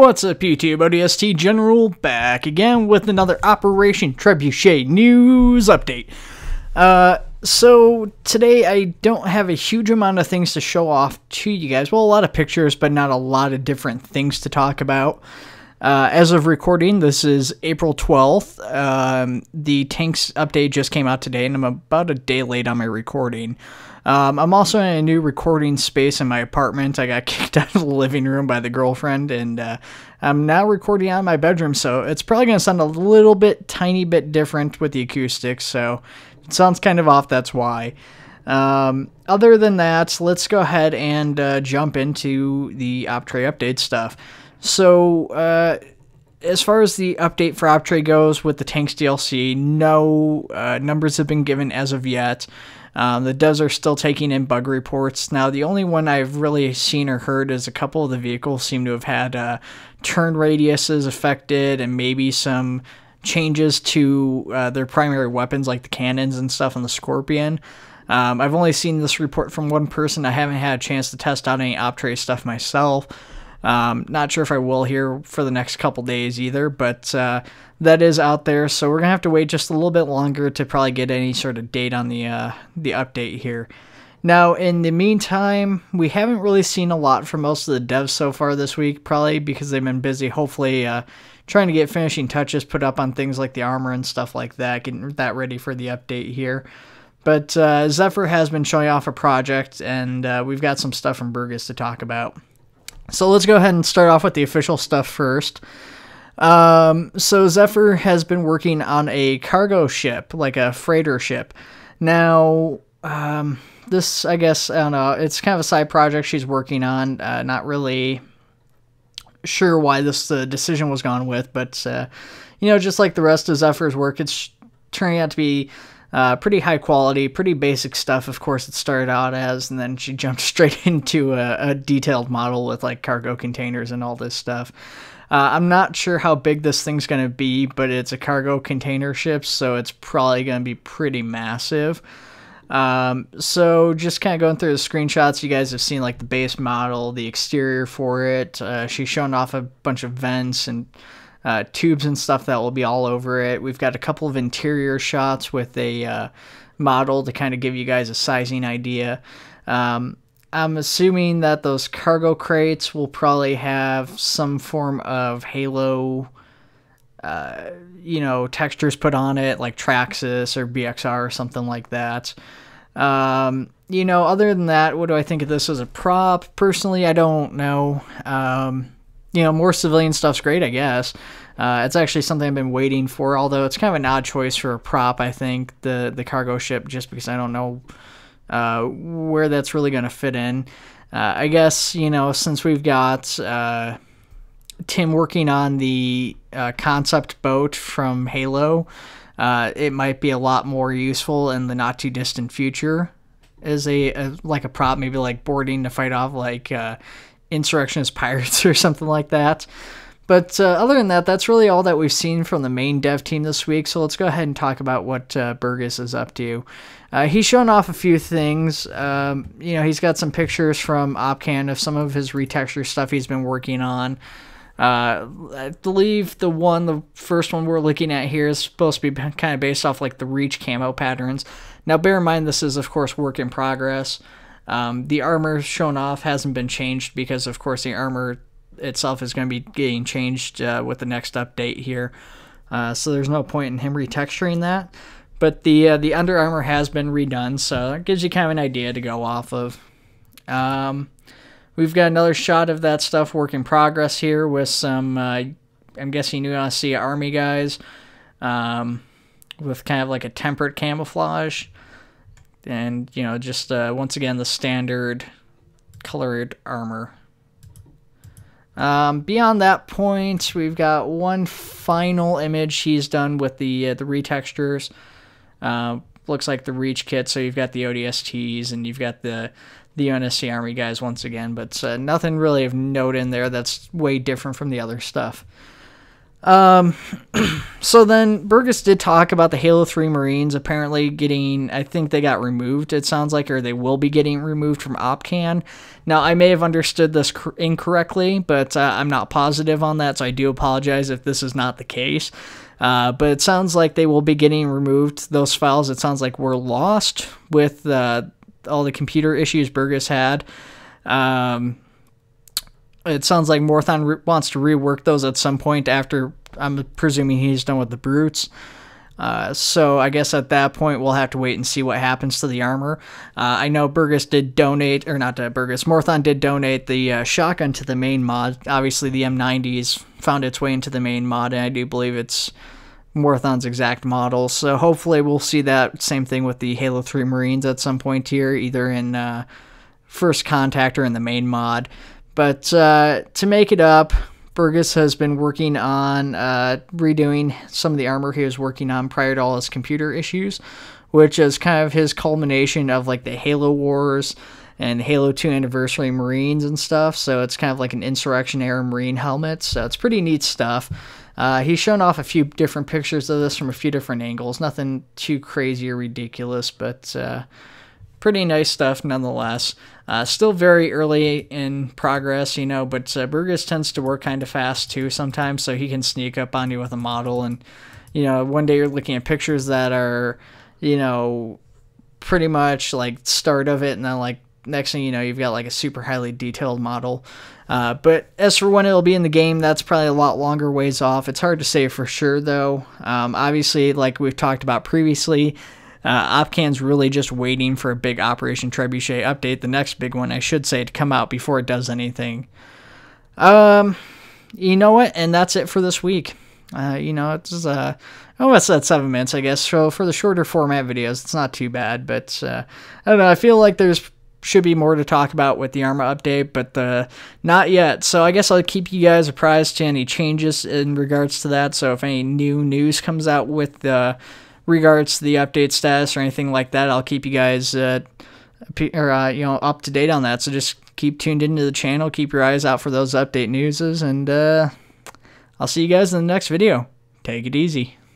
What's up, YouTube? ODST General back again with another Operation Trebuchet news update. So today I don't have a huge amount of things to show off to you guys. Well, a lot of pictures, but not a lot of different things to talk about. As of recording, this is April 12th. The tanks update just came out today, and I'm about a day late on my recording. I'm also in a new recording space in my apartment. I got kicked out of the living room by the girlfriend, and I'm now recording out of my bedroom, so it's probably going to sound a little bit, tiny bit different with the acoustics, so if it sounds kind of off, that's why. Other than that, let's go ahead and jump into the Optray update stuff. So, as far as the update for Optray goes with the Tanks DLC, no numbers have been given as of yet. The devs are still taking in bug reports. Now, the only one I've really seen or heard is a couple of the vehicles seem to have had turn radiuses affected and maybe some changes to their primary weapons like the cannons and stuff on the Scorpion. I've only seen this report from one person. I haven't had a chance to test out any Optray stuff myself. Not sure if I will here for the next couple days either, but that is out there, so we're going to have to wait just a little bit longer to probably get any sort of date on the update here. Now, in the meantime, we haven't really seen a lot from most of the devs so far this week, probably because they've been busy, hopefully, trying to get finishing touches put up on things like the armor and stuff like that, getting that ready for the update here. But Zephyr has been showing off a project, and we've got some stuff from Burgess to talk about. So let's go ahead and start off with the official stuff first. So Zephyr has been working on a cargo ship, like a freighter ship. Now, this, I guess, I don't know, it's kind of a side project she's working on. Not really sure why this decision was gone with, but, you know, just like the rest of Zephyr's work, it's turning out to be pretty high quality, pretty basic stuff, of course, it started out as, and then she jumped straight into a detailed model with, like, cargo containers and all this stuff. I'm not sure how big this thing's going to be, but it's a cargo container ship, so it's probably going to be pretty massive. So just kind of going through the screenshots, you guys have seen, like, the base model, the exterior for it. She's shown off a bunch of vents and tubes and stuff that will be all over it. We've got a couple of interior shots with a model to kind of give you guys a sizing idea. I'm assuming that those cargo crates will probably have some form of Halo, you know, textures put on it, like Traxxas or BXR or something like that. You know, other than that, what do I think of this as a prop? Personally, I don't know. You know, more civilian stuff's great, I guess. It's actually something I've been waiting for, although it's kind of an odd choice for a prop, I think, the cargo ship, just because I don't know where that's really going to fit in. I guess, you know, since we've got Tim working on the concept boat from Halo, it might be a lot more useful in the not too distant future as like a prop, maybe like boarding to fight off like insurrectionist pirates or something like that. But other than that, that's really all that we've seen from the main dev team this week, so let's go ahead and talk about what Burgess is up to. He's shown off a few things. You know, he's got some pictures from Opcan of some of his retexture stuff he's been working on. I believe the first one we're looking at here is supposed to be kind of based off like the Reach camo patterns. Now, bear in mind, this is, of course, work in progress. The armor shown off hasn't been changed because, of course, the armor itself is going to be getting changed with the next update here. So there's no point in him retexturing that. But the Under Armour has been redone, so it gives you kind of an idea to go off of. We've got another shot of that stuff work in progress here with some, I'm guessing you're going to see Army guys with kind of like a temperate camouflage. And, you know, just once again, the standard colored armor. Beyond that point, we've got one final image he's done with the retextures. Looks like the Reach kit, so you've got the ODSTs and you've got the UNSC Army guys once again, but nothing really of note in there that's way different from the other stuff. So then Burgess did talk about the Halo 3 Marines apparently getting, I think they got removed, it sounds like, or they will be getting removed from Opcan. Now, I may have understood this incorrectly, but I'm not positive on that, so I do apologize if this is not the case. But it sounds like they will be getting removed. Those files, it sounds like, were lost with all the computer issues Burgess had. It sounds like Morthon wants to rework those at some point after, I'm presuming he's done with the Brutes. So I guess at that point we'll have to wait and see what happens to the armor. I know Burgess did donate, or not Burgess, Morthon did donate the shotgun to the main mod. Obviously the M90's found its way into the main mod, and I do believe it's Morthon's exact model. So hopefully we'll see that same thing with the Halo 3 Marines at some point here, either in First Contact or in the main mod. But to make it up, Burgess has been working on redoing some of the armor he was working on prior to all his computer issues, which is kind of his culmination of like the Halo Wars and Halo 2 Anniversary Marines and stuff. So it's kind of like an Insurrection-era Marine helmet. So it's pretty neat stuff. He's shown off a few different pictures of this from a few different angles. Nothing too crazy or ridiculous, but pretty nice stuff nonetheless. Still very early in progress, you know, but Burgess tends to work kind of fast too sometimes, so he can sneak up on you with a model, and, you know, one day you're looking at pictures that are, you know, pretty much like start of it, and then like next thing you know, you've got like a super highly detailed model. But as for when it'll be in the game, that's probably a lot longer ways off. It's hard to say for sure though. Obviously, like we've talked about previously, Opcan's really just waiting for a big Operation Trebuchet update, the next big one, I should say, to come out before it does anything. You know what? And that's it for this week. You know, it's almost at 7 minutes, I guess. So for the shorter format videos, it's not too bad. But I don't know. I feel like should be more to talk about with the armor update, but not yet. So I guess I'll keep you guys apprised to any changes in regards to that. So if any new news comes out with regards to the update status or anything like that, I'll keep you guys you know, up to date on that. So just keep tuned into the channel, keep your eyes out for those update newses, and I'll see you guys in the next video. Take it easy.